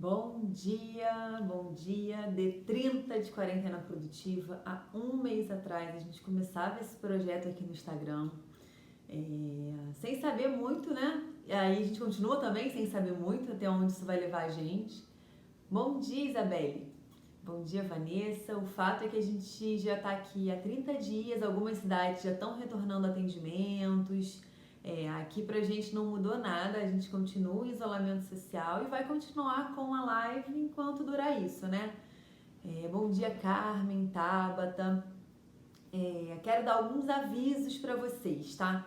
Bom dia. De 30 de quarentena produtiva. Há um mês atrás a gente começava esse projeto aqui no Instagram, sem saber muito, né? E aí a gente continua também sem saber muito até onde isso vai levar a gente. Bom dia, Isabelle. Bom dia, Vanessa. O fato é que a gente já está aqui há 30 dias, algumas cidades já estão retornando atendimentos. Aqui pra gente não mudou nada, a gente continua em isolamento social e vai continuar com a live enquanto durar isso, né? Bom dia, Carmen, Tabata. Quero dar alguns avisos para vocês, tá?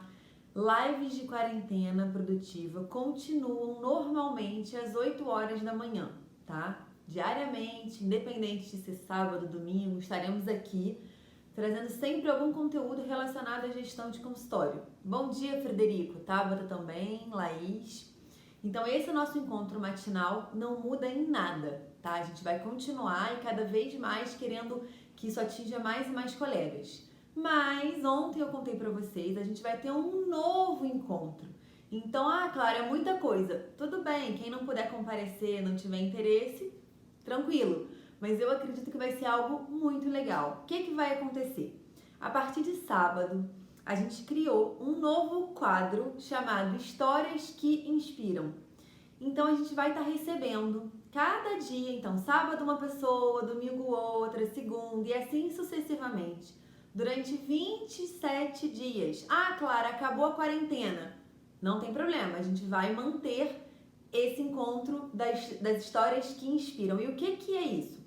Lives de quarentena produtiva continuam normalmente às 8 horas da manhã, tá? Diariamente, independente de ser sábado, domingo, estaremos aqui trazendo sempre algum conteúdo relacionado à gestão de consultório. Bom dia, Frederico, Tabata também, Laís. Então esse é o nosso encontro matinal, não muda em nada, tá? A gente vai continuar e cada vez mais querendo que isso atinja mais e mais colegas. Mas ontem eu contei pra vocês, a gente vai ter um novo encontro. Então, claro, é muita coisa. Tudo bem, quem não puder comparecer, não tiver interesse, tranquilo. Mas eu acredito que vai ser algo muito legal. O que vai acontecer? A partir de sábado, a gente criou um novo quadro chamado Histórias que Inspiram. Então, a gente vai estar recebendo cada dia, então, sábado uma pessoa, domingo outra, segunda e assim sucessivamente, durante 27 dias. Claro, acabou a quarentena. Não tem problema, a gente vai manter esse encontro das histórias que inspiram. E o que é isso?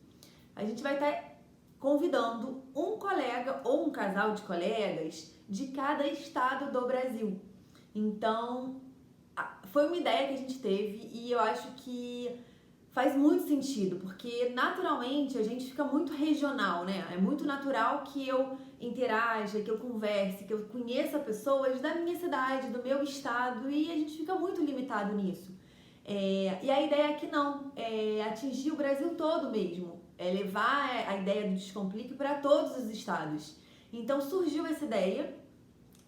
A gente vai estar convidando um colega ou um casal de colegas de cada estado do Brasil. Então, foi uma ideia que a gente teve e eu acho que faz muito sentido, porque naturalmente a gente fica muito regional, né? É muito natural que eu interaja, que eu converse, que eu conheça pessoas da minha cidade, do meu estado e a gente fica muito limitado nisso. E a ideia aqui não, é atingir o Brasil todo mesmo, é levar a ideia do Descomplique para todos os estados. Então surgiu essa ideia,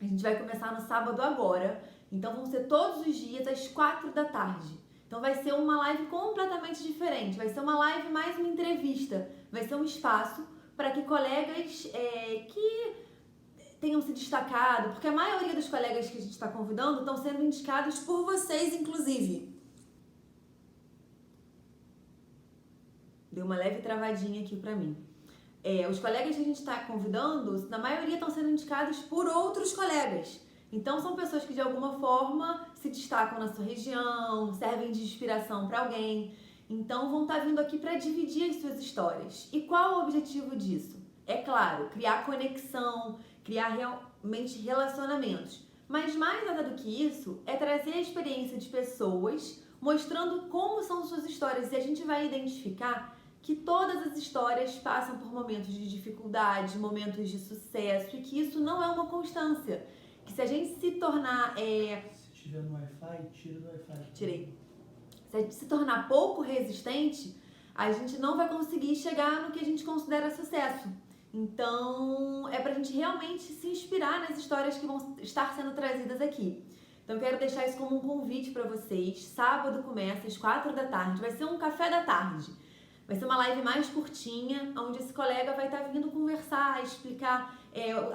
a gente vai começar no sábado agora, então vão ser todos os dias às 4 da tarde. Então vai ser uma live completamente diferente, vai ser uma live mais uma entrevista, vai ser um espaço para que colegas que tenham se destacado, porque a maioria dos colegas que a gente está convidando estão sendo indicados por vocês, inclusive. Deu uma leve travadinha aqui pra mim. Os colegas que a gente está convidando, na maioria estão sendo indicados por outros colegas. Então são pessoas que de alguma forma se destacam na sua região, servem de inspiração para alguém. Então vão estar vindo aqui para dividir as suas histórias. E qual o objetivo disso? É claro, criar conexão, criar realmente relacionamentos. Mas mais nada do que isso é trazer a experiência de pessoas mostrando como são suas histórias. E a gente vai identificar que todas as histórias passam por momentos de dificuldade, momentos de sucesso e que isso não é uma constância. Que se a gente se tornar... Se tiver no Wi-Fi, tira do Wi-Fi. Tirei. Se a gente se tornar pouco resistente, a gente não vai conseguir chegar no que a gente considera sucesso. Então, é pra gente realmente se inspirar nas histórias que vão estar sendo trazidas aqui. Então, eu quero deixar isso como um convite para vocês. Sábado começa às 4 da tarde, vai ser um café da tarde. Vai ser uma live mais curtinha, onde esse colega vai estar vindo conversar, explicar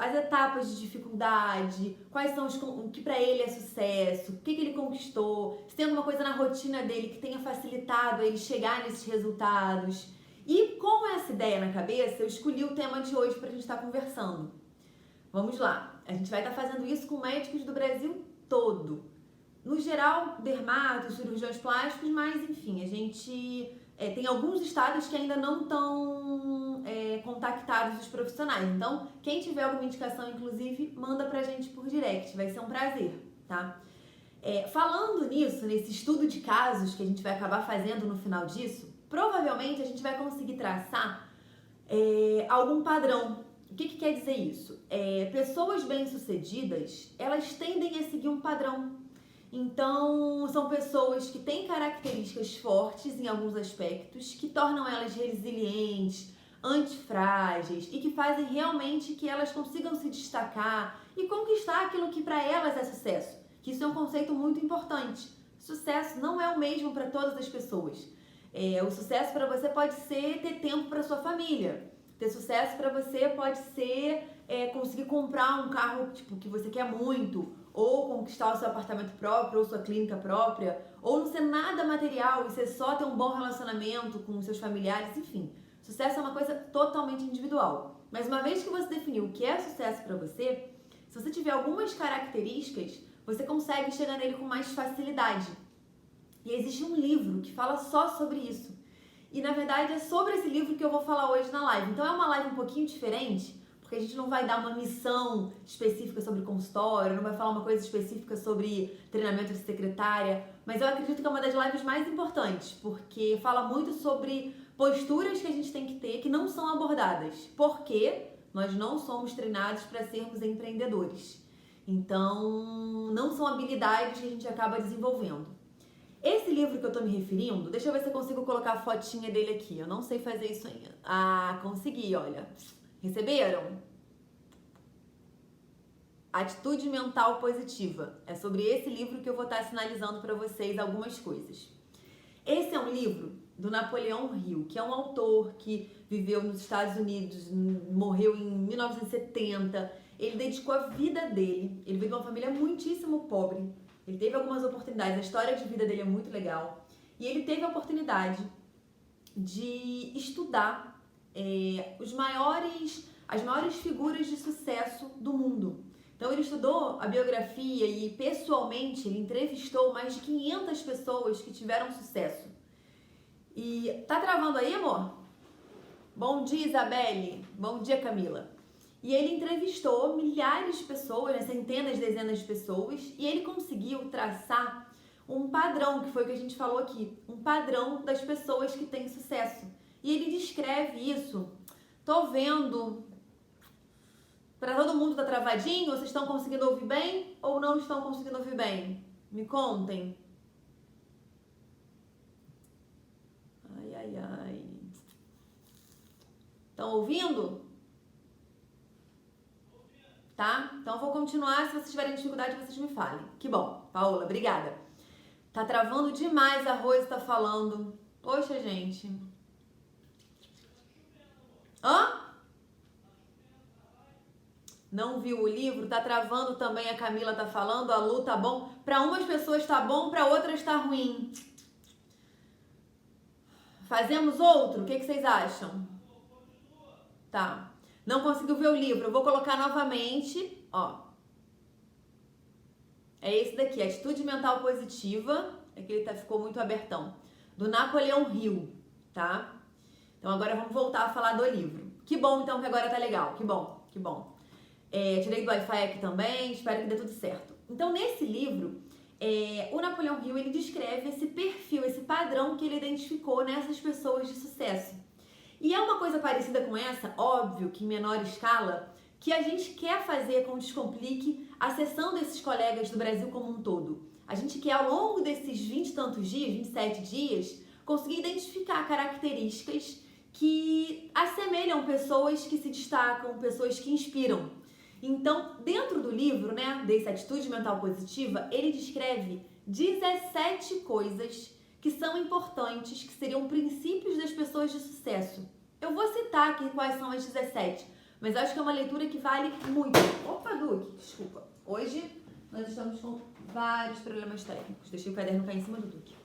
as etapas de dificuldade, quais são o que para ele é sucesso, o que ele conquistou, se tem alguma coisa na rotina dele que tenha facilitado ele chegar nesses resultados. E com essa ideia na cabeça, eu escolhi o tema de hoje para a gente estar conversando. Vamos lá, a gente vai estar fazendo isso com médicos do Brasil todo. No geral, dermatos, cirurgiões plásticos, mas enfim, a gente... tem alguns estados que ainda não estão contactados os profissionais. Então, quem tiver alguma indicação, inclusive, manda pra gente por direct. Vai ser um prazer, tá? Falando nisso, nesse estudo de casos que a gente vai acabar fazendo no final disso, provavelmente a gente vai conseguir traçar algum padrão. O que quer dizer isso? Pessoas bem-sucedidas, elas tendem a seguir um padrão. Então, são pessoas que têm características fortes em alguns aspectos, que tornam elas resilientes, antifrágeis e que fazem realmente que elas consigam se destacar e conquistar aquilo que para elas é sucesso. Que isso é um conceito muito importante. Sucesso não é o mesmo para todas as pessoas. O sucesso para você pode ser ter tempo para sua família. Ter sucesso para você pode ser conseguir comprar um carro tipo, que você quer muito, ou conquistar o seu apartamento próprio, ou sua clínica própria, ou não ser nada material e ser só ter um bom relacionamento com seus familiares, enfim. Sucesso é uma coisa totalmente individual. Mas uma vez que você definiu o que é sucesso para você, se você tiver algumas características, você consegue chegar nele com mais facilidade. E existe um livro que fala só sobre isso. E na verdade é sobre esse livro que eu vou falar hoje na live. Então é uma live um pouquinho diferente, porque a gente não vai dar uma missão específica sobre consultório, não vai falar uma coisa específica sobre treinamento de secretária, mas eu acredito que é uma das lives mais importantes, porque fala muito sobre posturas que a gente tem que ter que não são abordadas, porque nós não somos treinados para sermos empreendedores. Então, não são habilidades que a gente acaba desenvolvendo. Esse livro que eu tô me referindo, deixa eu ver se eu consigo colocar a fotinha dele aqui. Eu não sei fazer isso ainda. Ah, consegui, olha. Receberam? Atitude Mental Positiva. É sobre esse livro que eu vou estar sinalizando para vocês algumas coisas. Esse é um livro do Napoleão Hill, que é um autor que viveu nos Estados Unidos, morreu em 1970. Ele dedicou a vida dele. Ele veio de uma família muitíssimo pobre. Ele teve algumas oportunidades, a história de vida dele é muito legal. E ele teve a oportunidade de estudar as maiores figuras de sucesso do mundo. Então ele estudou a biografia e pessoalmente ele entrevistou mais de 500 pessoas que tiveram sucesso. E tá travando aí, amor? Bom dia, Isabelle. Bom dia, Camila. E ele entrevistou milhares de pessoas, centenas, dezenas de pessoas, e ele conseguiu traçar um padrão, que foi o que a gente falou aqui, um padrão das pessoas que têm sucesso. E ele descreve isso. Tô vendo. Para todo mundo tá travadinho? Vocês estão conseguindo ouvir bem ou não estão conseguindo ouvir bem? Me contem. Ai, ai, ai. Estão ouvindo? Tá? Então eu vou continuar, se vocês tiverem dificuldade, vocês me falem. Que bom, Paola, obrigada. Tá travando demais, a Rose tá falando. Poxa, gente. Hã? Não viu o livro? Tá travando também, a Camila tá falando, a Lu tá bom. Pra umas pessoas tá bom, pra outras tá ruim. Fazemos outro? O que vocês acham? Tá. Não conseguiu ver o livro? Eu vou colocar novamente, ó. É esse daqui, Atitude Mental Positiva. É que ele ficou muito abertão. Do Napoleão Hill, tá? Então agora vamos voltar a falar do livro. Que bom então que agora tá legal. Que bom, que bom. Tirei do Wi-Fi aqui também, espero que dê tudo certo. Então nesse livro, o Napoleão Hill, ele descreve esse perfil, esse padrão que ele identificou nessas pessoas de sucesso. E é uma coisa parecida com essa, óbvio que em menor escala, que a gente quer fazer com o Descomplique, acessando esses colegas do Brasil como um todo. A gente quer, ao longo desses 20 e tantos dias, 27 dias, conseguir identificar características que assemelham pessoas que se destacam, pessoas que inspiram. Então, dentro do livro, né, desse Atitude Mental Positiva, ele descreve 17 coisas que são importantes, que seriam princípios das pessoas de sucesso. Eu vou citar aqui quais são as 17, mas acho que é uma leitura que vale muito. Opa, Duque, desculpa. Hoje nós estamos com vários problemas técnicos. Deixei o caderno cair em cima do Duque.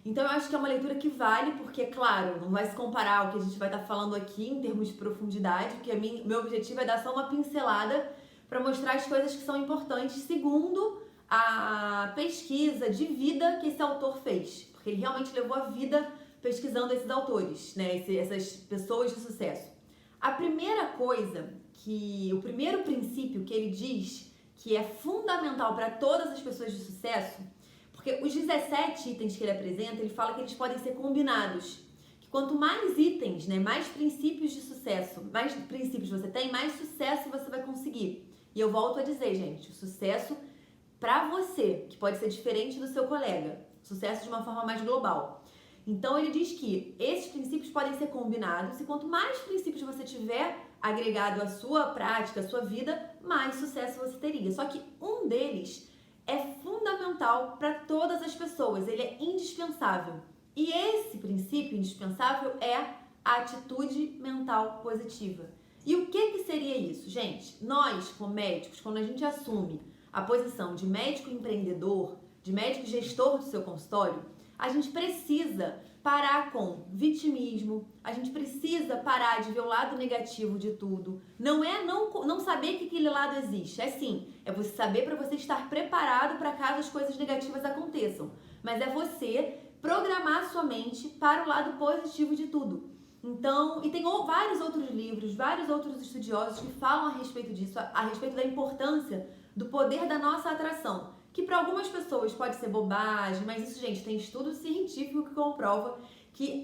Então eu acho que é uma leitura que vale, porque, claro, não vai se comparar ao que a gente vai estar falando aqui em termos de profundidade, porque meu objetivo é dar só uma pincelada para mostrar as coisas que são importantes segundo a pesquisa de vida que esse autor fez, porque ele realmente levou a vida pesquisando esses autores, né, essas pessoas de sucesso. A primeira coisa, o primeiro princípio que ele diz que é fundamental para todas as pessoas de sucesso, porque os 17 itens que ele apresenta, ele fala que eles podem ser combinados, que quanto mais itens, né, mais princípios de sucesso, mais princípios você tem, mais sucesso você vai conseguir. E eu volto a dizer, gente, o sucesso para você, que pode ser diferente do seu colega, sucesso de uma forma mais global. Então ele diz que esses princípios podem ser combinados e quanto mais princípios você tiver agregado à sua prática, à sua vida, mais sucesso você teria. Só que um deles é fundamental para todas as pessoas, ele é indispensável. E esse princípio indispensável é a atitude mental positiva. E o que seria isso? Gente, nós, como médicos, quando a gente assume a posição de médico empreendedor, de médico gestor do seu consultório, a gente precisa parar com vitimismo, a gente precisa parar de ver o lado negativo de tudo. Não é não saber que aquele lado existe, é sim, é você saber para você estar preparado para caso as coisas negativas aconteçam. Mas é você programar sua mente para o lado positivo de tudo. Então, e tem vários outros livros, vários outros estudiosos que falam a respeito disso, a respeito da importância do poder da nossa atração. Que para algumas pessoas pode ser bobagem, mas isso, gente, tem estudo científico que comprova que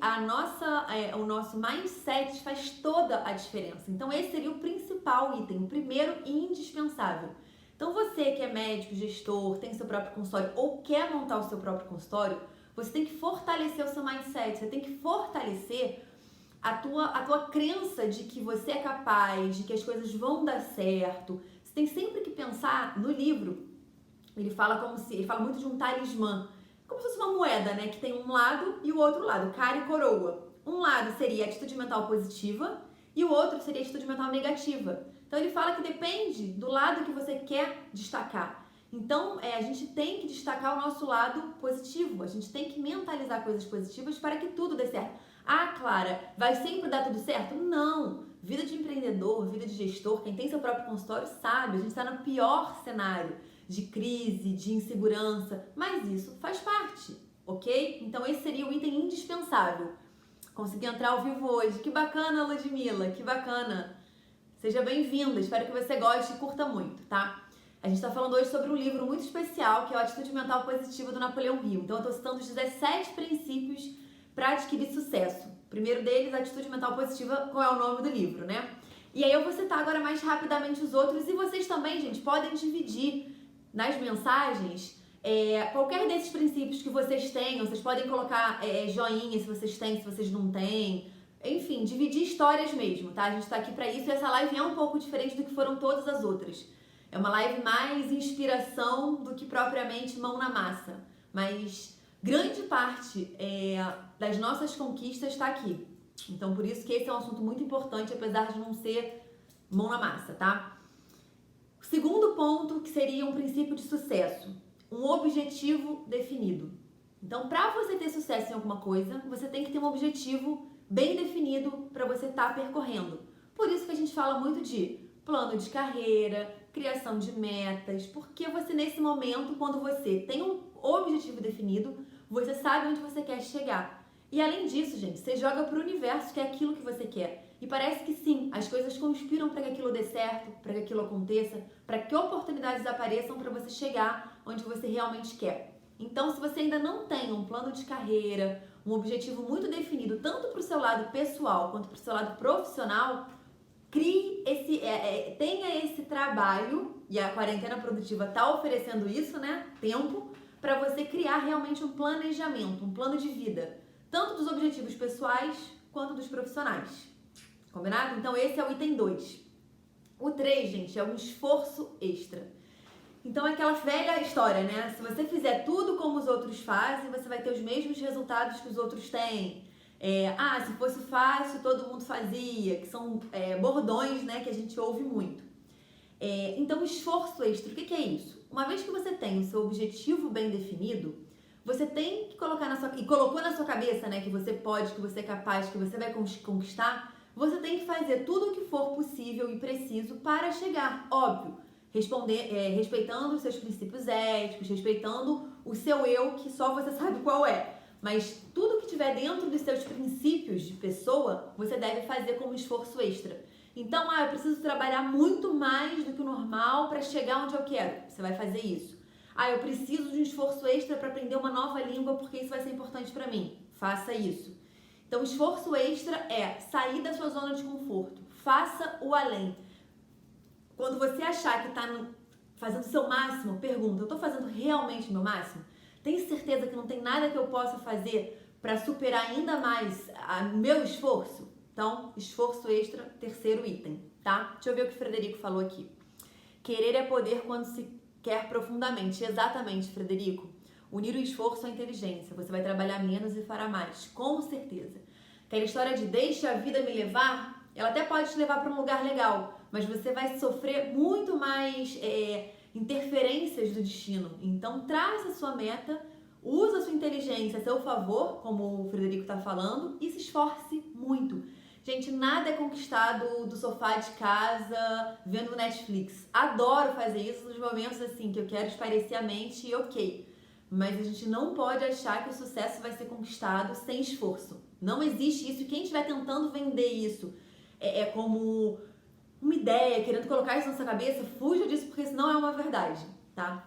o nosso mindset faz toda a diferença. Então, esse seria o principal item, o primeiro e indispensável. Então, você que é médico, gestor, tem seu próprio consultório ou quer montar o seu próprio consultório, você tem que fortalecer o seu mindset, você tem que fortalecer a tua crença de que você é capaz, de que as coisas vão dar certo. Você tem sempre que pensar no livro. Ele fala muito de um talismã, como se fosse uma moeda, né? Que tem um lado e o outro lado, cara e coroa. Um lado seria a atitude mental positiva e o outro seria a atitude mental negativa. Então ele fala que depende do lado que você quer destacar. Então a gente tem que destacar o nosso lado positivo, a gente tem que mentalizar coisas positivas para que tudo dê certo. Ah, Clara, vai sempre dar tudo certo? Não! Vida de empreendedor, vida de gestor, quem tem seu próprio consultório sabe, a gente está no pior cenário de crise, de insegurança, mas isso faz parte, ok? Então esse seria o item indispensável. Consegui entrar ao vivo hoje, que bacana, Ludmila, que bacana. Seja bem-vinda, espero que você goste e curta muito, tá? A gente está falando hoje sobre um livro muito especial, que é o Atitude Mental Positiva, do Napoleão Hill. Então eu estou citando os 17 princípios para adquirir sucesso. O primeiro deles, Atitude Mental Positiva, qual é o nome do livro, né? E aí eu vou citar agora mais rapidamente os outros, e vocês também, gente, podem dividir nas mensagens qualquer desses princípios que vocês tenham. Vocês podem colocar joinha se vocês têm, se vocês não têm. Enfim, dividir histórias mesmo, tá? A gente tá aqui pra isso e essa live é um pouco diferente do que foram todas as outras. É uma live mais inspiração do que propriamente mão na massa. Mas grande parte das nossas conquistas está aqui. Então, por isso que esse é um assunto muito importante, apesar de não ser mão na massa, tá? Segundo ponto, que seria um princípio de sucesso, um objetivo definido. Então, para você ter sucesso em alguma coisa, você tem que ter um objetivo bem definido para você estar percorrendo. Por isso que a gente fala muito de plano de carreira, criação de metas, porque você nesse momento, quando você tem um objetivo definido, você sabe onde você quer chegar. E além disso, gente, você joga para o universo, que é aquilo que você quer. E parece que sim, as coisas conspiram para que aquilo dê certo, para que aquilo aconteça, para que oportunidades apareçam para você chegar onde você realmente quer. Então, se você ainda não tem um plano de carreira, um objetivo muito definido, tanto para o seu lado pessoal quanto para o seu lado profissional, tenha esse trabalho, e a quarentena produtiva está oferecendo isso, né? Tempo, para você criar realmente um planejamento, um plano de vida, tanto dos objetivos pessoais quanto dos profissionais. Combinado? Então esse é o item 2. O 3, gente, é um esforço extra. Então é aquela velha história, né? Se você fizer tudo como os outros fazem, você vai ter os mesmos resultados que os outros têm. Se fosse fácil, todo mundo fazia, que são bordões, né, que a gente ouve muito. Então, esforço extra, o que é isso? Uma vez que você tem o seu objetivo bem definido, você tem que colocar colocou na sua cabeça, né, que você pode, que você é capaz, que você vai conquistar, você tem que fazer tudo o que for possível e preciso para chegar, óbvio, respeitando os seus princípios éticos, respeitando o seu eu, que só você sabe qual é. Mas tudo que tiver dentro dos seus princípios de pessoa, você deve fazer como esforço extra. Então, eu preciso trabalhar muito mais do que o normal para chegar onde eu quero. Você vai fazer isso. Eu preciso de um esforço extra para aprender uma nova língua porque isso vai ser importante para mim. Faça isso. Então, esforço extra é sair da sua zona de conforto. Faça o além. Quando você achar que está fazendo o seu máximo, pergunta, eu estou fazendo realmente o meu máximo? Tem certeza que não tem nada que eu possa fazer para superar ainda mais o meu esforço? Então, esforço extra, terceiro item, tá? Deixa eu ver o que o Frederico falou aqui. Querer é poder quando se quer profundamente. Exatamente, Frederico. Unir o esforço à inteligência. Você vai trabalhar menos e fará mais, com certeza. Aquela história de deixa a vida me levar, ela até pode te levar para um lugar legal, mas você vai sofrer muito mais interferências do destino. Então, traça a sua meta, usa a sua inteligência a seu favor, como o Frederico está falando, e se esforce muito. Gente, nada é conquistado do sofá de casa, vendo Netflix. Adoro fazer isso nos momentos assim, que eu quero espairecer a mente e ok. Mas a gente não pode achar que o sucesso vai ser conquistado sem esforço. Não existe isso. E quem estiver tentando vender isso como uma ideia, querendo colocar isso na sua cabeça, fuja disso, porque senão é uma verdade, tá?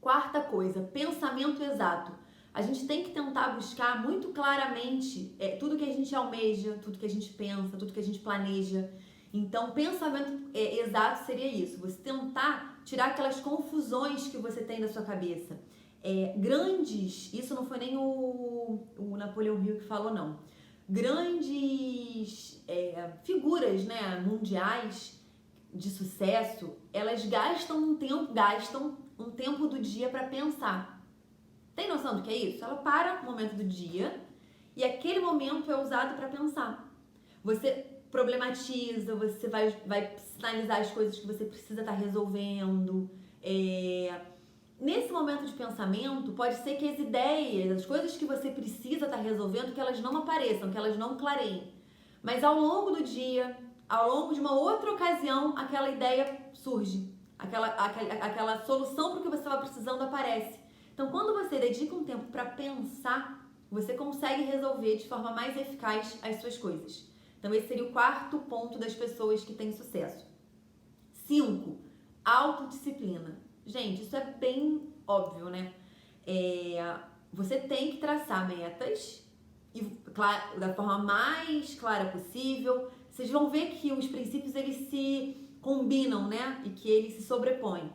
Quarta coisa, pensamento exato. A gente tem que tentar buscar muito claramente tudo que a gente almeja, tudo que a gente pensa, tudo que a gente planeja. Então, pensamento exato seria isso. Você tentar tirar aquelas confusões que você tem da sua cabeça. Grandes, isso não foi nem o Napoleão Hill que falou, não. Grandes figuras, né, mundiais de sucesso, elas gastam um tempo do dia para pensar. Tem noção do que é isso? Ela para o momento do dia e aquele momento é usado para pensar. Você problematiza, você vai sinalizar as coisas que você precisa estar resolvendo. Nesse momento de pensamento, pode ser que as ideias, as coisas que você precisa estar resolvendo, que elas não apareçam, que elas não clareiem. Mas ao longo do dia, ao longo de uma outra ocasião, aquela ideia surge. Aquela solução para o que você estava precisando aparece. Então, quando você dedica um tempo para pensar, você consegue resolver de forma mais eficaz as suas coisas. Então, esse seria o quarto ponto das pessoas que têm sucesso. 5. Autodisciplina. Gente, isso é bem óbvio, né? Você tem que traçar metas e, da forma mais clara possível. Vocês vão ver que os princípios, eles se combinam, né? E que eles se sobrepõem.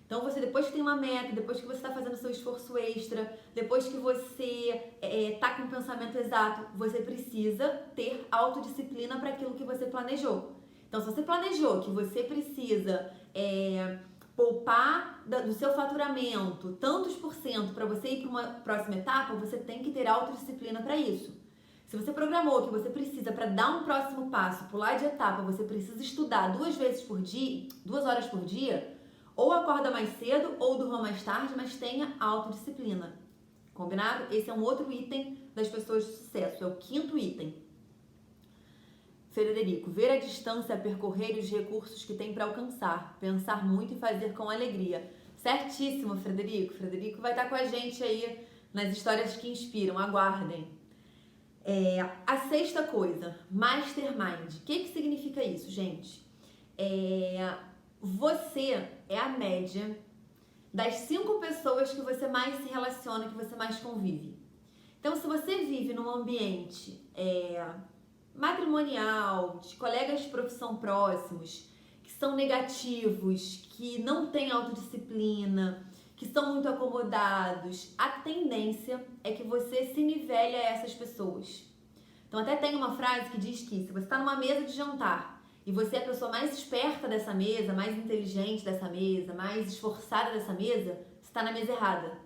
Então, você, depois que tem uma meta, depois que você está fazendo seu esforço extra, depois que você está com o pensamento exato, você precisa ter autodisciplina para aquilo que você planejou. Então, se você planejou que você precisa poupar do seu faturamento tantos % para você ir para uma próxima etapa, você tem que ter autodisciplina para isso. Se você programou que você precisa, para dar um próximo passo, pular de etapa, você precisa estudar 2 horas por dia, ou acorda mais cedo ou durma mais tarde, mas tenha autodisciplina. Combinado? Esse é um outro item das pessoas de sucesso, é o 5º item. Frederico, ver a distância a percorrer e os recursos que tem para alcançar, pensar muito e fazer com alegria. Certíssimo, Frederico. Frederico vai estar com a gente aí nas histórias que inspiram, aguardem. A 6ª coisa, Mastermind. O que significa isso, gente? Você é a média das 5 pessoas que você mais se relaciona, que você mais convive. Então, se você vive num ambiente matrimonial, de colegas de profissão próximos, que são negativos, que não têm autodisciplina, que são muito acomodados, a tendência é que você se nivele a essas pessoas. Então, até tem uma frase que diz que se você está numa mesa de jantar e você é a pessoa mais esperta dessa mesa, mais inteligente dessa mesa, mais esforçada dessa mesa, você está na mesa errada.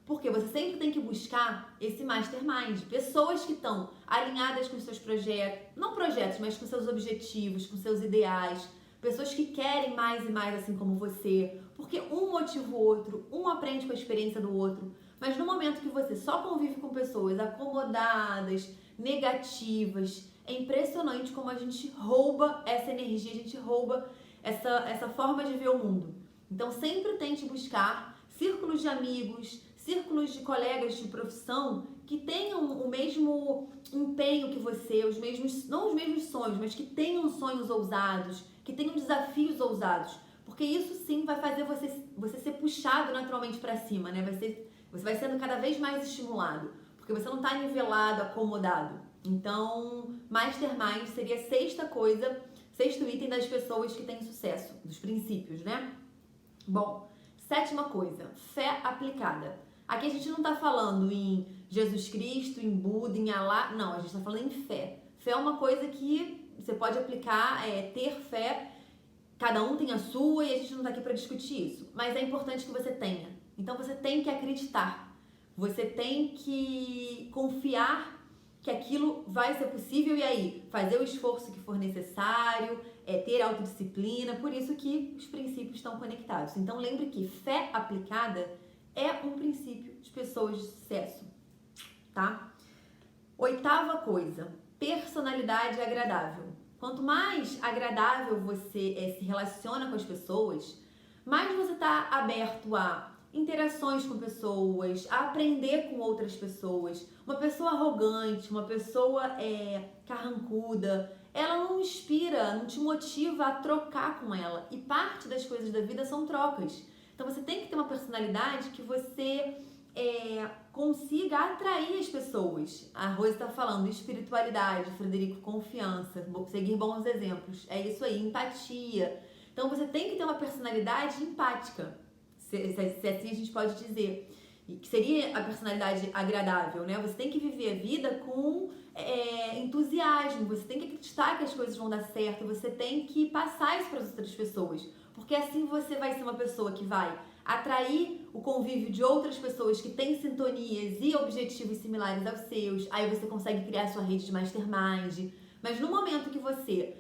Porque você sempre tem que buscar esse mastermind, pessoas que estão alinhadas com os seus projetos, não projetos, mas com seus objetivos, com seus ideais, pessoas que querem mais e mais assim como você, porque um motiva o outro, um aprende com a experiência do outro, mas no momento que você só convive com pessoas acomodadas, negativas, é impressionante como a gente rouba essa energia, a gente rouba essa forma de ver o mundo. Então sempre tente buscar círculos de amigos, círculos de colegas de profissão que tenham o mesmo empenho que você, não os mesmos sonhos, mas que tenham sonhos ousados, que tenham desafios ousados, porque isso sim vai fazer você ser puxado naturalmente para cima, né? Você vai sendo cada vez mais estimulado, porque você não está nivelado, acomodado. Então, Mastermind seria a 6º item das pessoas que têm sucesso, dos princípios, né? Bom, 7ª coisa, fé aplicada. Aqui a gente não está falando em Jesus Cristo, em Buda, em Alá, não, a gente está falando em fé. Fé é uma coisa que você pode aplicar, ter fé cada um tem a sua e a gente não tá aqui para discutir isso, mas é importante que você tenha. Então você tem que acreditar, você tem que confiar que aquilo vai ser possível e aí fazer o esforço que for necessário, ter autodisciplina, por isso que os princípios estão conectados. Então lembre que fé aplicada é um princípio de pessoas de sucesso, tá? 8ª coisa, personalidade agradável. Quanto mais agradável você se relaciona com as pessoas, mais você está aberto a interações com pessoas, a aprender com outras pessoas. Uma pessoa arrogante, uma pessoa carrancuda, ela não inspira, não te motiva a trocar com ela. E parte das coisas da vida são trocas. Então você tem que ter uma personalidade que você consiga atrair as pessoas. A Rose está falando espiritualidade, Frederico, confiança, seguir bons exemplos. É isso aí, empatia. Então você tem que ter uma personalidade empática, se assim a gente pode dizer, que seria a personalidade agradável, né? Você tem que viver a vida com entusiasmo, você tem que acreditar que as coisas vão dar certo, você tem que passar isso para as outras pessoas, porque assim você vai ser uma pessoa que vai atrair o convívio de outras pessoas que têm sintonias e objetivos similares aos seus, aí você consegue criar sua rede de mastermind, mas no momento que você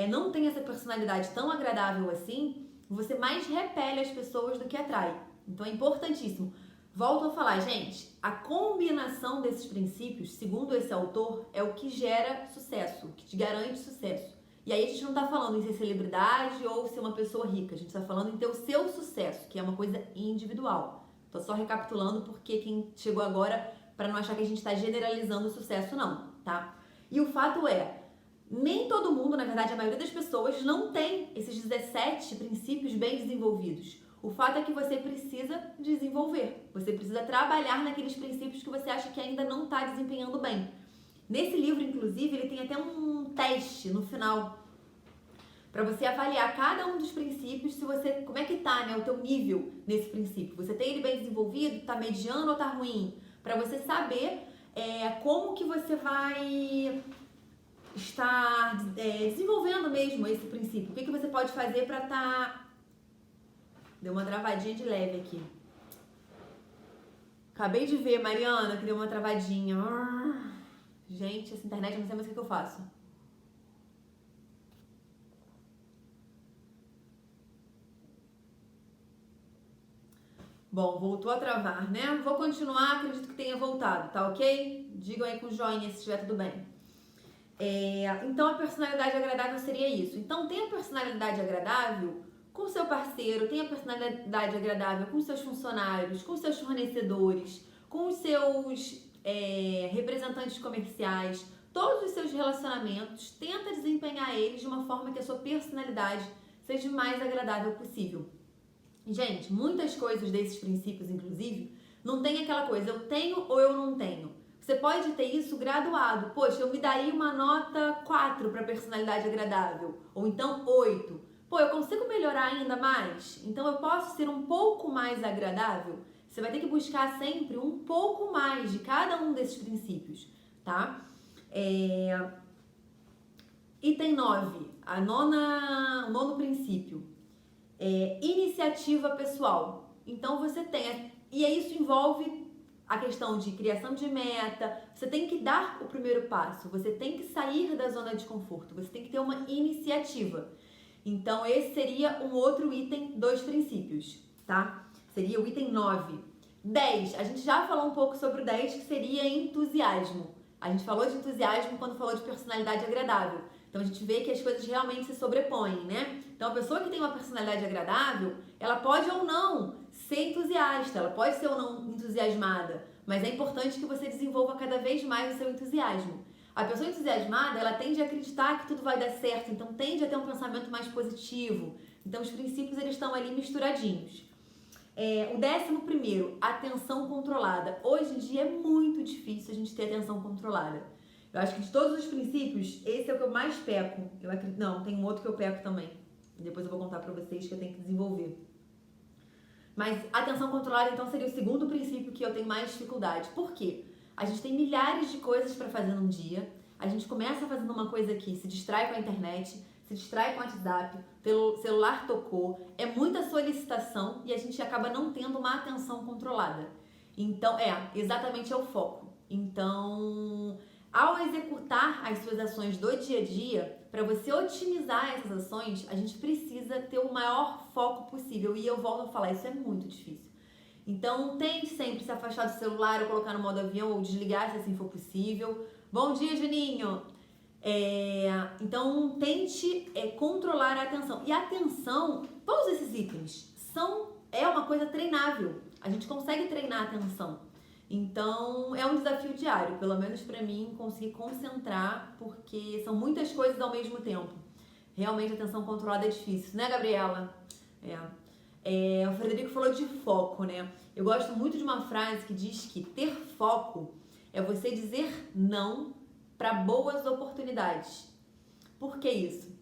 não tem essa personalidade tão agradável assim, você mais repele as pessoas do que atrai. Então é importantíssimo. Volto a falar, gente, a combinação desses princípios, segundo esse autor, é o que gera sucesso, o que te garante sucesso. E aí a gente não tá falando em ser celebridade ou ser uma pessoa rica, a gente tá falando em ter o seu sucesso, que é uma coisa individual. Tô só recapitulando porque quem chegou agora, para não achar que a gente tá generalizando o sucesso, não, tá? E o fato nem todo mundo, na verdade a maioria das pessoas, não tem esses 17 princípios bem desenvolvidos. O fato é que você precisa desenvolver, você precisa trabalhar naqueles princípios que você acha que ainda não está desempenhando bem. Nesse livro, inclusive, ele tem até um teste no final para você avaliar cada um dos princípios, se você, como é que tá, né, o teu nível nesse princípio. Você tem ele bem desenvolvido, tá mediano ou tá ruim? Para você saber como que você vai estar desenvolvendo mesmo esse princípio. O que você pode fazer para estar... Deu uma travadinha de leve aqui. Acabei de ver, Mariana, que deu uma travadinha. Gente, essa internet, eu não sei mais o que eu faço. Bom, voltou a travar, né? Vou continuar, acredito que tenha voltado, tá ok? Digam aí com o joinha se estiver tudo bem. Então, a personalidade agradável seria isso. Então, tem a personalidade agradável com o seu parceiro, tem a personalidade agradável com seus funcionários, com seus fornecedores, com os seus representantes comerciais, todos os seus relacionamentos, tenta desempenhar eles de uma forma que a sua personalidade seja o mais agradável possível. Gente, muitas coisas desses princípios, inclusive, não tem aquela coisa, eu tenho ou eu não tenho. Você pode ter isso graduado. Poxa, eu me daria uma nota 4 para personalidade agradável, ou então 8. Pô, eu consigo melhorar ainda mais? Então eu posso ser um pouco mais agradável? Você vai ter que buscar sempre um pouco mais de cada um desses princípios, tá? Item 9, o nono princípio. Iniciativa pessoal. Então você tem, e isso envolve a questão de criação de meta, você tem que dar o primeiro passo, você tem que sair da zona de conforto, você tem que ter uma iniciativa. Então esse seria um outro item dos princípios, tá? Seria o item 9. 10, a gente já falou um pouco sobre o 10, que seria entusiasmo. A gente falou de entusiasmo quando falou de personalidade agradável. Então a gente vê que as coisas realmente se sobrepõem, né? Então a pessoa que tem uma personalidade agradável, ela pode ou não ser entusiasta, ela pode ser ou não entusiasmada, mas é importante que você desenvolva cada vez mais o seu entusiasmo. A pessoa entusiasmada, ela tende a acreditar que tudo vai dar certo, então tende a ter um pensamento mais positivo. Então os princípios, eles estão ali misturadinhos. O 11º, atenção controlada. Hoje em dia é muito difícil a gente ter atenção controlada. Eu acho que de todos os princípios, esse é o que eu mais peco. Não, tem um outro que eu peco também. Depois eu vou contar pra vocês que eu tenho que desenvolver. Mas atenção controlada, então, seria o segundo princípio que eu tenho mais dificuldade. Por quê? A gente tem milhares de coisas para fazer num dia. A gente começa fazendo uma coisa aqui, se distrai com a internet, se distrai com o WhatsApp, o celular tocou, é muita solicitação e a gente acaba não tendo uma atenção controlada. Então, exatamente é o foco. Então, ao executar as suas ações do dia a dia, para você otimizar essas ações, a gente precisa ter o maior foco possível. E eu volto a falar, isso é muito difícil. Então, tente sempre se afastar do celular ou colocar no modo avião ou desligar se assim for possível. Bom dia, Juninho! Então, tente controlar a atenção. E a atenção, todos esses itens, é uma coisa treinável. A gente consegue treinar a atenção. Então, é um desafio diário, pelo menos para mim, conseguir concentrar, porque são muitas coisas ao mesmo tempo. Realmente, a atenção controlada é difícil, né, Gabriela? O Frederico falou de foco, né? Eu gosto muito de uma frase que diz que ter foco é você dizer não para boas oportunidades. Por que isso?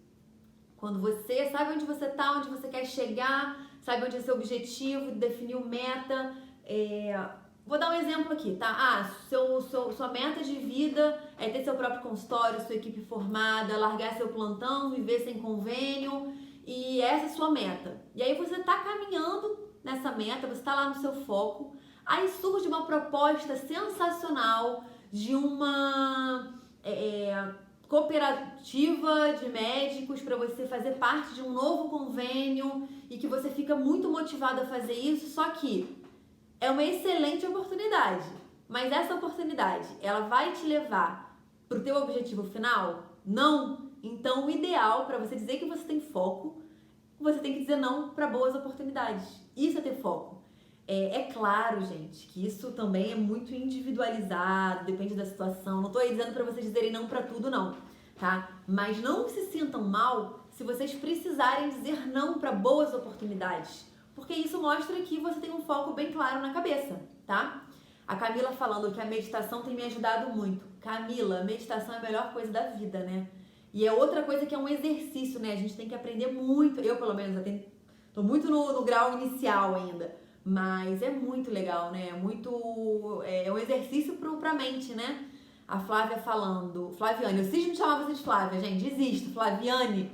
Quando você sabe onde você está, onde você quer chegar, sabe onde é seu objetivo, definiu meta. Vou dar um exemplo aqui, tá? Sua meta de vida é ter seu próprio consultório, sua equipe formada, largar seu plantão, viver sem convênio, e essa é sua meta. E aí você tá caminhando nessa meta, você tá lá no seu foco, aí surge uma proposta sensacional de uma cooperativa de médicos para você fazer parte de um novo convênio e que você fica muito motivado a fazer isso, só que é uma excelente oportunidade, mas essa oportunidade, ela vai te levar para o teu objetivo final? Não. Então, o ideal para você dizer que você tem foco, você tem que dizer não para boas oportunidades. Isso é ter foco. É claro, gente, que isso também é muito individualizado, depende da situação. Não estou aí dizendo para vocês dizerem não para tudo, não, tá? Mas não se sintam mal se vocês precisarem dizer não para boas oportunidades, porque isso mostra que você tem um foco bem claro na cabeça, tá? A Camila falando que a meditação tem me ajudado muito. Camila, meditação é a melhor coisa da vida, né? E é outra coisa que é um exercício, né? A gente tem que aprender muito. Eu, pelo menos, tô muito no grau inicial ainda. Mas é muito legal, né? É um exercício pra mente, né? A Flávia falando. Flaviane, eu cismo de chamar você de Flávia, gente. Desisto, Flaviane.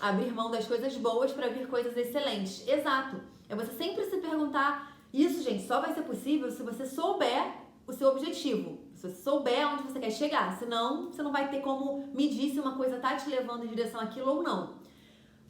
Abrir mão das coisas boas para vir coisas excelentes. Exato. É você sempre se perguntar. Isso, gente, só vai ser possível se você souber o seu objetivo. Se você souber onde você quer chegar. Senão, você não vai ter como medir se uma coisa tá te levando em direção àquilo ou não.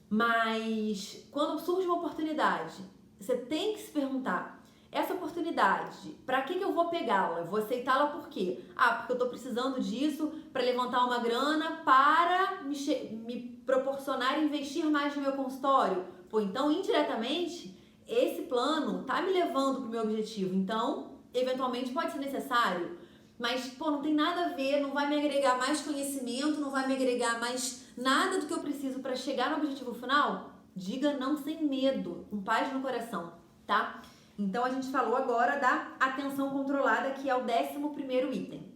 Mas, quando surge uma oportunidade, você tem que se perguntar, essa oportunidade, para que eu vou pegá-la? Eu vou aceitá-la por quê? Porque eu tô precisando disso para levantar uma grana para me proporcionar investir mais no meu consultório. Então, indiretamente, esse plano tá me levando pro meu objetivo. Então, eventualmente pode ser necessário, mas, não tem nada a ver, não vai me agregar mais conhecimento, não vai me agregar mais nada do que eu preciso para chegar no objetivo final. Diga não sem medo, com paz no coração, tá? Então, a gente falou agora da atenção controlada, que é o 11º item.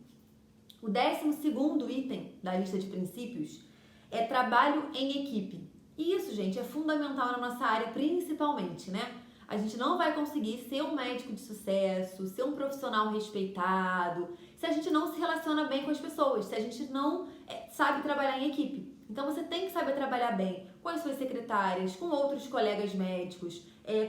O 12º item da lista de princípios é trabalho em equipe. E isso, gente, é fundamental na nossa área, principalmente, né? A gente não vai conseguir ser um médico de sucesso, ser um profissional respeitado, se a gente não se relaciona bem com as pessoas, se a gente não sabe trabalhar em equipe. Então, você tem que saber trabalhar bem com as suas secretárias, com outros colegas médicos,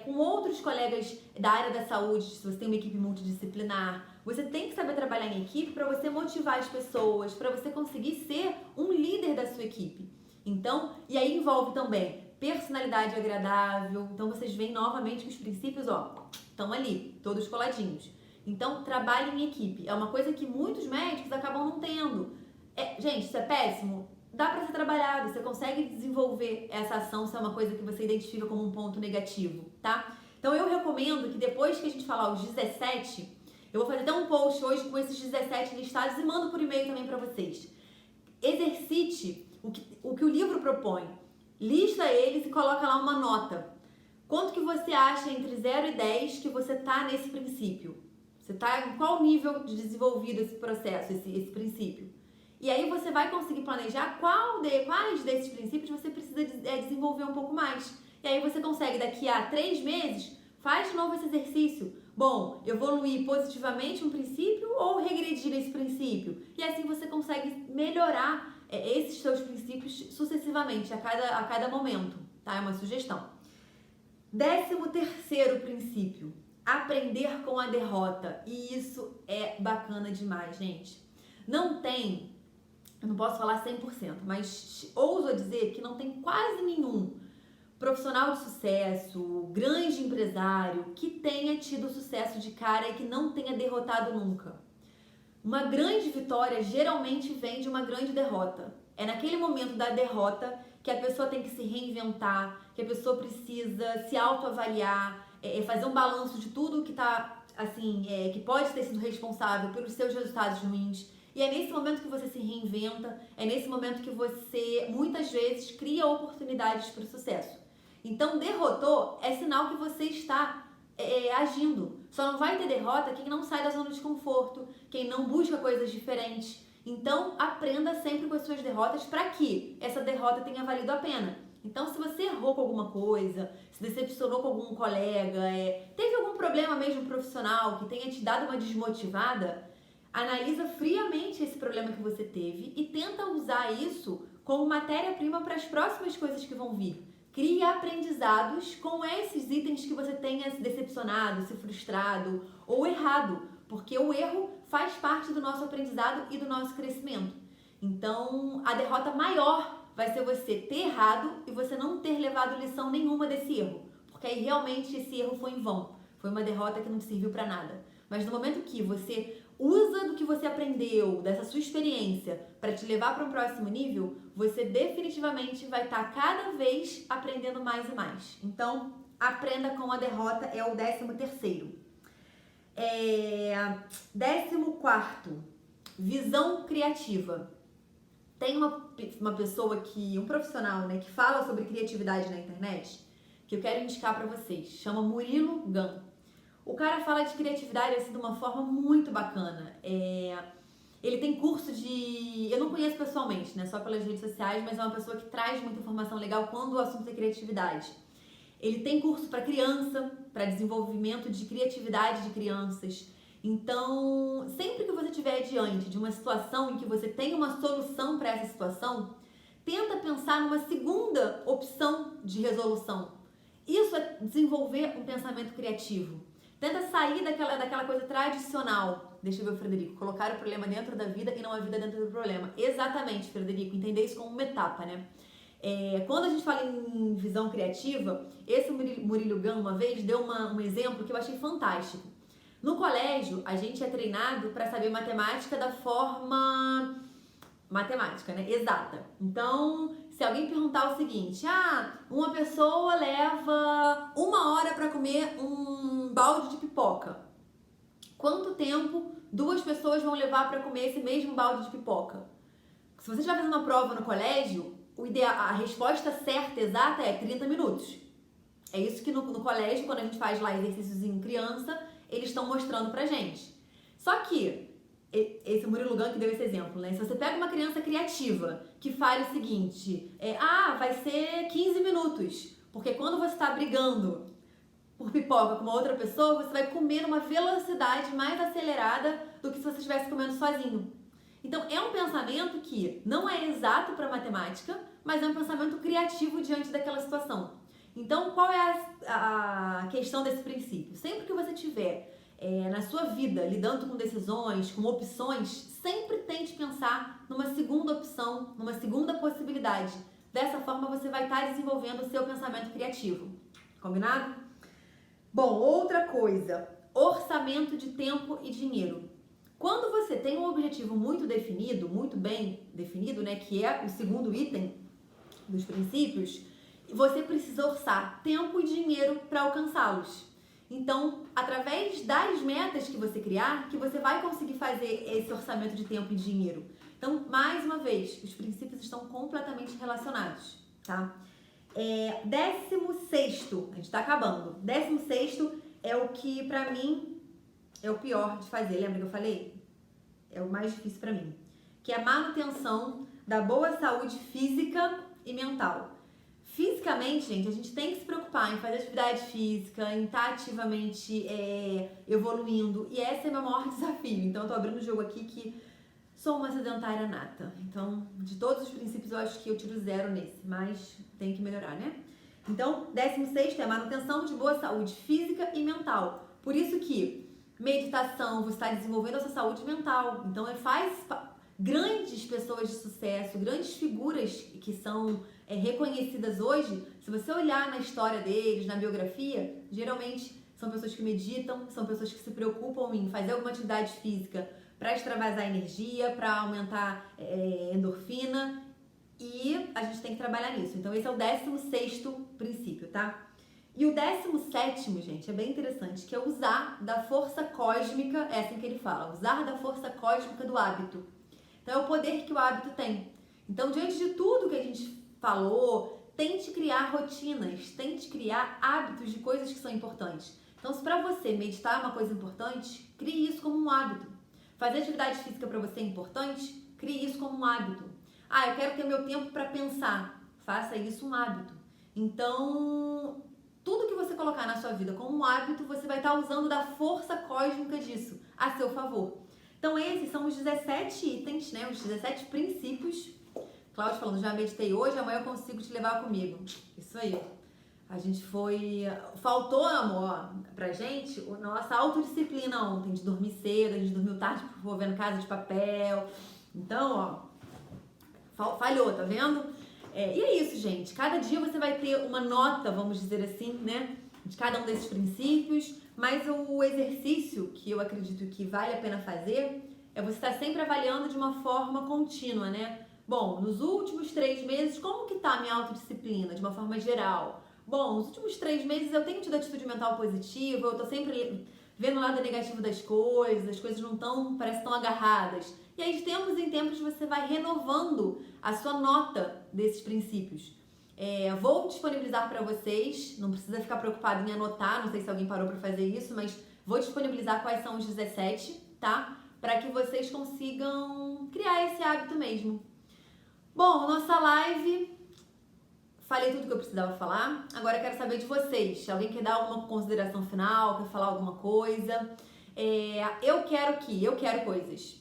com outros colegas da área da saúde, se você tem uma equipe multidisciplinar. Você tem que saber trabalhar em equipe para você motivar as pessoas, para você conseguir ser um líder da sua equipe. Então, e aí envolve também personalidade agradável. Então, vocês veem novamente que os princípios, estão ali, todos coladinhos. Então, trabalho em equipe. É uma coisa que muitos médicos acabam não tendo. Gente, isso é péssimo? Dá para ser trabalhado, você consegue desenvolver essa ação se é uma coisa que você identifica como um ponto negativo, tá? Então, eu recomendo que depois que a gente falar os 17, eu vou fazer até um post hoje com esses 17 listados e mando por e-mail também para vocês. Exercite o que o livro propõe. Lista eles e coloca lá uma nota. Quanto que você acha entre 0 e 10 que você tá nesse princípio? Você tá em qual nível de desenvolvido esse processo, esse princípio? E aí você vai conseguir planejar quais desses princípios você precisa desenvolver um pouco mais. E aí você consegue, daqui a 3 meses, faz de novo esse exercício. Bom, evoluir positivamente um princípio ou regredir nesse princípio? E assim você consegue melhorar esses seus princípios sucessivamente, a cada momento, tá? É uma sugestão. 13º princípio, aprender com a derrota. E isso é bacana demais, gente. Eu não posso falar 100%, mas ouso dizer que não tem quase nenhum profissional de sucesso, grande empresário, que tenha tido sucesso de cara e que não tenha derrotado nunca. Uma grande vitória geralmente vem de uma grande derrota. É naquele momento da derrota que a pessoa tem que se reinventar, que a pessoa precisa se autoavaliar, fazer um balanço de tudo que tá, assim, que pode ter sido responsável pelos seus resultados ruins. E é nesse momento que você se reinventa, é nesse momento que você, muitas vezes, cria oportunidades para o sucesso. Então, derrotou é sinal que você está agindo. Só não vai ter derrota quem não sai da zona de conforto, quem não busca coisas diferentes. Então, aprenda sempre com as suas derrotas para que essa derrota tenha valido a pena. Então, se você errou com alguma coisa, se decepcionou com algum colega, teve algum problema mesmo profissional que tenha te dado uma desmotivada, analisa friamente esse problema que você teve e tenta usar isso como matéria-prima para as próximas coisas que vão vir. Crie aprendizados com esses itens que você tenha se decepcionado, se frustrado ou errado, porque o erro faz parte do nosso aprendizado e do nosso crescimento. Então, a derrota maior vai ser você ter errado e você não ter levado lição nenhuma desse erro, porque aí realmente esse erro foi em vão, foi uma derrota que não te serviu para nada. Mas no momento que você usa do que você aprendeu, dessa sua experiência, para te levar para um próximo nível, você definitivamente vai estar cada vez aprendendo mais e mais. Então, aprenda com a derrota é o 13º. 14º, visão criativa. Tem uma pessoa um profissional, né, que fala sobre criatividade na internet, que eu quero indicar para vocês. Chama Murilo Gun. O cara fala de criatividade assim, de uma forma muito bacana. Ele tem curso eu não conheço pessoalmente, né? Só pelas redes sociais, mas é uma pessoa que traz muita informação legal quando o assunto é criatividade. Ele tem curso para criança, para desenvolvimento de criatividade de crianças. Então, sempre que você estiver diante de uma situação em que você tem uma solução para essa situação, tenta pensar numa segunda opção de resolução. Isso é desenvolver um pensamento criativo. Tenta sair daquela coisa tradicional. Deixa eu ver o Frederico. Colocar o problema dentro da vida e não a vida dentro do problema. Exatamente, Frederico. Entender isso como uma etapa, né? Quando a gente fala em visão criativa, esse Murilo Gun uma vez deu um exemplo que eu achei fantástico. No colégio, a gente é treinado para saber matemática da forma matemática, né? Exata. Então, se alguém perguntar o seguinte, uma pessoa leva 1 hora para comer um balde de pipoca. Quanto tempo 2 pessoas vão levar para comer esse mesmo balde de pipoca? Se você estiver fazendo uma prova no colégio, a resposta certa, exata, é 30 minutos. É isso que no colégio, quando a gente faz lá exercícios em criança, eles estão mostrando pra gente. Só que esse Murilo Gun que deu esse exemplo, né? Se você pega uma criança criativa que fale o seguinte, vai ser 15 minutos, porque quando você está brigando por pipoca com uma outra pessoa, você vai comer numa velocidade mais acelerada do que se você estivesse comendo sozinho. Então, é um pensamento que não é exato para matemática, mas é um pensamento criativo diante daquela situação. Então, qual é a questão desse princípio? Sempre que você tiver na sua vida, lidando com decisões, com opções, sempre tente pensar numa segunda opção, numa segunda possibilidade. Dessa forma, você vai estar desenvolvendo o seu pensamento criativo. Combinado? Bom, outra coisa, orçamento de tempo e dinheiro. Quando você tem um objetivo muito definido, muito bem definido, né, que é o segundo item dos princípios, você precisa orçar tempo e dinheiro para alcançá-los. Então, através das metas que você criar, que você vai conseguir fazer esse orçamento de tempo e dinheiro. Então, mais uma vez, os princípios estão completamente relacionados, tá? 16º, a gente tá acabando. 16º é o que, pra mim, é o pior de fazer. Lembra que eu falei? É o mais difícil pra mim. Que é a manutenção da boa saúde física e mental. Fisicamente, gente, a gente tem que se preocupar em fazer atividade física, em estar ativamente evoluindo. E esse é meu maior desafio. Então, eu tô abrindo o jogo aqui que sou uma sedentária nata, então de todos os princípios eu acho que eu tiro 0 nesse, mas tem que melhorar, né? Então, 16º é manutenção de boa saúde física e mental. Por isso que meditação, você está desenvolvendo a sua saúde mental. Então, grandes pessoas de sucesso, grandes figuras que são reconhecidas hoje, se você olhar na história deles, na biografia, geralmente são pessoas que meditam, são pessoas que se preocupam em fazer alguma atividade física para extravasar energia, para aumentar endorfina, e a gente tem que trabalhar nisso. Então esse é o 16º princípio, tá? E o 17º, gente, é bem interessante, que é usar da força cósmica, é assim que ele fala, usar da força cósmica do hábito. Então é o poder que o hábito tem. Então, diante de tudo que a gente falou, tente criar rotinas, tente criar hábitos de coisas que são importantes. Então, se para você meditar é uma coisa importante, crie isso como um hábito. Fazer atividade física para você é importante, crie isso como um hábito. Ah, eu quero ter meu tempo para pensar, faça isso um hábito. Então, tudo que você colocar na sua vida como um hábito, você vai estar usando da força cósmica disso a seu favor. Então, esses são os 17 itens, né? Os 17 princípios. Cláudio falando, já meditei hoje, amanhã eu consigo te levar comigo. Isso aí. A gente faltou, amor, pra gente, nossa autodisciplina ontem, de dormir cedo, a gente dormiu tarde porque ficou vendo Casa de Papel. Então, falhou, tá vendo? E é isso, gente. Cada dia você vai ter uma nota, vamos dizer assim, né? De cada um desses princípios. Mas o exercício que eu acredito que vale a pena fazer é você estar sempre avaliando de uma forma contínua, né? Bom, nos últimos 3 meses, como que tá a minha autodisciplina, de uma forma geral? Bom, nos últimos 3 meses eu tenho tido atitude mental positiva, eu tô sempre vendo o lado negativo das coisas, as coisas não parece tão agarradas. E aí, de tempos em tempos, você vai renovando a sua nota desses princípios. Vou disponibilizar para vocês, não precisa ficar preocupado em anotar, não sei se alguém parou para fazer isso, mas vou disponibilizar quais são os 17, tá? Para que vocês consigam criar esse hábito mesmo. Bom, nossa live, falei tudo que eu precisava falar, agora eu quero saber de vocês. Alguém quer dar alguma consideração final, quer falar alguma coisa? Eu quero coisas.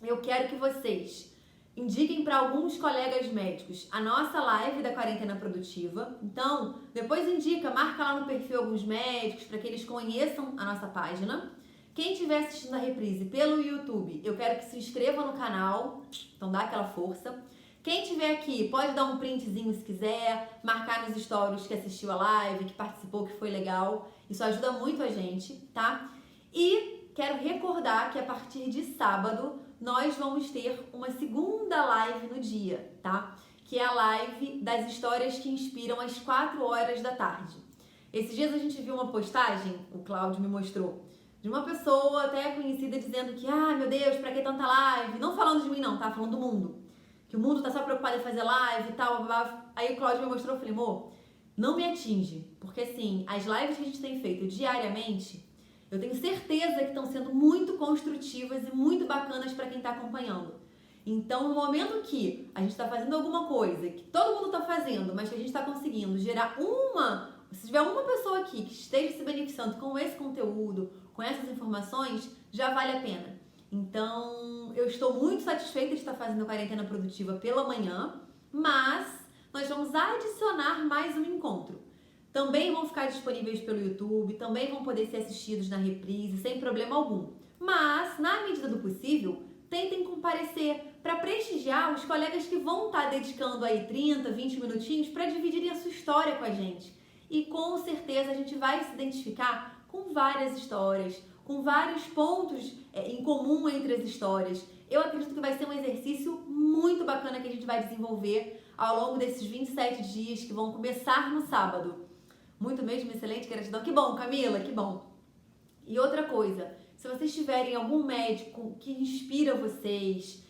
Eu quero que vocês indiquem para alguns colegas médicos a nossa live da quarentena produtiva. Então, depois marca lá no perfil alguns médicos para que eles conheçam a nossa página. Quem estiver assistindo a reprise pelo YouTube, eu quero que se inscreva no canal, então dá aquela força. Quem estiver aqui, pode dar um printzinho se quiser, marcar nos stories que assistiu a live, que participou, que foi legal. Isso ajuda muito a gente, tá? E quero recordar que a partir de sábado, nós vamos ter uma segunda live no dia, tá? Que é a live das histórias que inspiram às 4 horas da tarde. Esses dias a gente viu uma postagem, o Cláudio me mostrou, de uma pessoa até conhecida dizendo que, meu Deus, pra que tanta live? Não falando de mim não, tá? Falando do mundo. Que o mundo tá só preocupado em fazer live e tal. Aí o Cláudio me mostrou, eu falei, amor, não me atinge. Porque assim, as lives que a gente tem feito diariamente, eu tenho certeza que estão sendo muito construtivas e muito bacanas para quem está acompanhando. Então, no momento que a gente está fazendo alguma coisa, que todo mundo está fazendo, mas que a gente está conseguindo gerar se tiver uma pessoa aqui que esteja se beneficiando com esse conteúdo, com essas informações, já vale a pena. Então, eu estou muito satisfeita de estar fazendo a quarentena produtiva pela manhã, mas nós vamos adicionar mais um encontro. Também vão ficar disponíveis pelo YouTube, também vão poder ser assistidos na reprise, sem problema algum. Mas, na medida do possível, tentem comparecer para prestigiar os colegas que vão estar dedicando aí 30, 20 minutinhos para dividirem a sua história com a gente. E com certeza a gente vai se identificar com várias histórias, com vários pontos em comum entre as histórias. Eu acredito que vai ser um exercício muito bacana que a gente vai desenvolver ao longo desses 27 dias que vão começar no sábado. Muito mesmo, excelente, gratidão. Que bom, Camila, que bom. E outra coisa, se vocês tiverem algum médico que inspira vocês,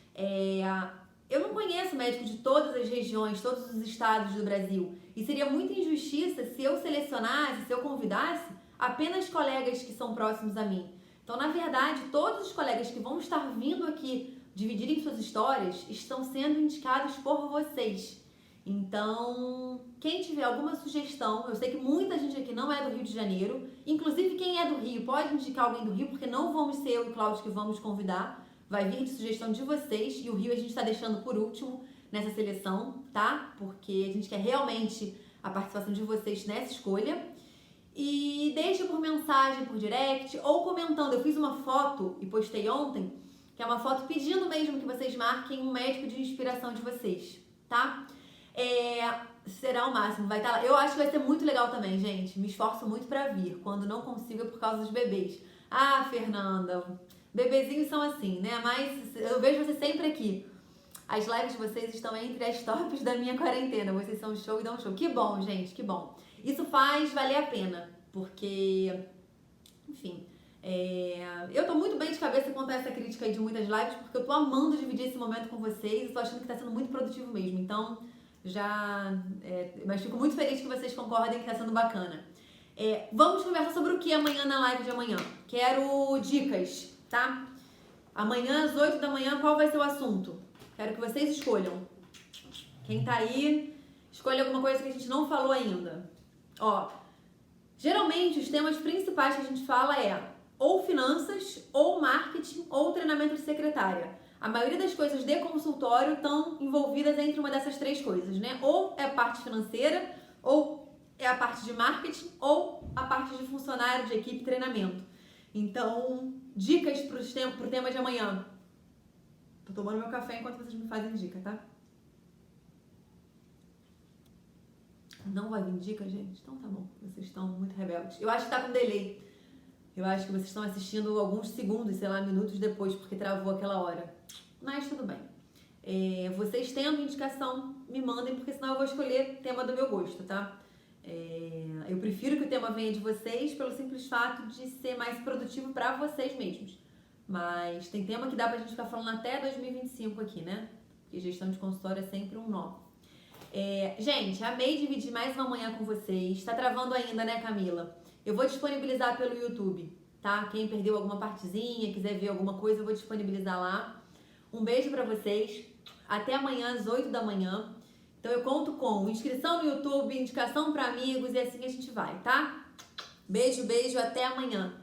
eu não conheço médico de todas as regiões, todos os estados do Brasil, e seria muita injustiça se eu selecionasse, se eu convidasse apenas colegas que são próximos a mim. Então, na verdade, todos os colegas que vão estar vindo aqui dividirem suas histórias estão sendo indicados por vocês. Então, quem tiver alguma sugestão, eu sei que muita gente aqui não é do Rio de Janeiro, inclusive quem é do Rio pode indicar alguém do Rio, porque não vamos ser eu e o Cláudio que vamos convidar, vai vir de sugestão de vocês, e o Rio a gente tá deixando por último nessa seleção, tá? Porque a gente quer realmente a participação de vocês nessa escolha. E deixa por mensagem, por direct, ou comentando. Eu fiz uma foto e postei ontem, que é uma foto pedindo mesmo que vocês marquem um médico de inspiração de vocês, tá? Será o máximo, vai estar lá. Eu acho que vai ser muito legal também, gente. Me esforço muito pra vir. Quando não consigo é por causa dos bebês. Ah, Fernanda, bebezinhos são assim, né? Mas eu vejo vocês sempre aqui. As lives de vocês estão entre as tops da minha quarentena. Vocês são show e dão show. Que bom, gente, que bom. Isso faz valer a pena, porque, enfim, eu tô muito bem de cabeça quanto a essa crítica aí de muitas lives, porque eu tô amando dividir esse momento com vocês e tô achando que tá sendo muito produtivo mesmo. Então, mas fico muito feliz que vocês concordem que tá sendo bacana. Vamos conversar sobre o que amanhã na live de amanhã? Quero dicas, tá? Amanhã às 8 da manhã, qual vai ser o assunto? Quero que vocês escolham. Quem tá aí, escolha alguma coisa que a gente não falou ainda. Ó, geralmente os temas principais que a gente fala ou finanças, ou marketing, ou treinamento de secretária. A maioria das coisas de consultório estão envolvidas entre uma dessas três coisas, né? Ou é a parte financeira, ou é a parte de marketing, ou a parte de funcionário, de equipe, treinamento. Então, dicas pro tema de amanhã. Tô tomando meu café enquanto vocês me fazem dica, tá? Não vai vir dica, gente? Então tá bom. Vocês estão muito rebeldes. Eu acho que tá com delay. Eu acho que vocês estão assistindo alguns segundos, sei lá, minutos depois, porque travou aquela hora. Mas tudo bem. Vocês tendo indicação, me mandem, porque senão eu vou escolher tema do meu gosto, tá? Eu prefiro que o tema venha de vocês pelo simples fato de ser mais produtivo pra vocês mesmos. Mas tem tema que dá pra gente ficar falando até 2025 aqui, né? Porque gestão de consultório é sempre um nó. Gente, amei dividir mais uma manhã com vocês. Tá travando ainda, né, Camila? Eu vou disponibilizar pelo YouTube, tá? Quem perdeu alguma partezinha, quiser ver alguma coisa, eu vou disponibilizar lá. Um beijo pra vocês. Até amanhã às 8 da manhã. Então eu conto com inscrição no YouTube, indicação pra amigos e assim a gente vai, tá? Beijo, beijo, até amanhã.